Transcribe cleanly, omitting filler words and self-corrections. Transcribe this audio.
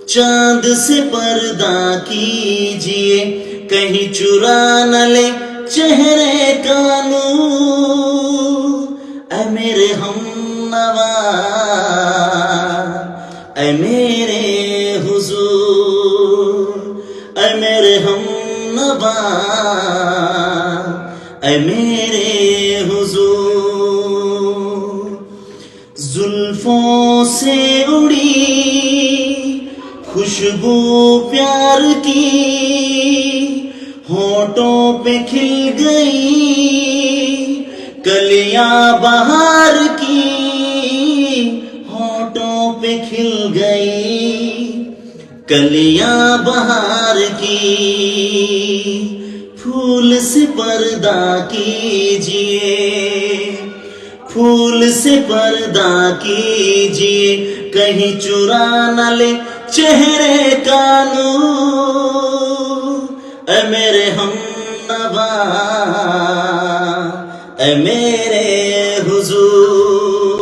चांद से पर्दा कीजिए, कहीं चुरा न ले चेहरे का नूर। ऐ मेरे हमनवा, ऐ मेरे हुजूर, ऐ मेरे हमनवा, ऐ मेरे हुजूर। जुल्फों से उड़ी खुशबू प्यार की, होठों पे खिल गई कलियां बहार की, होठों पे खिल गई कलियां बहार की। फूल से पर्दा कीजिए, फूल से पर्दा कीजिए, कहीं चुरा न ले चेहरे का नूर। ऐ मेरे हमनवा, ऐ मेरे हुजूर।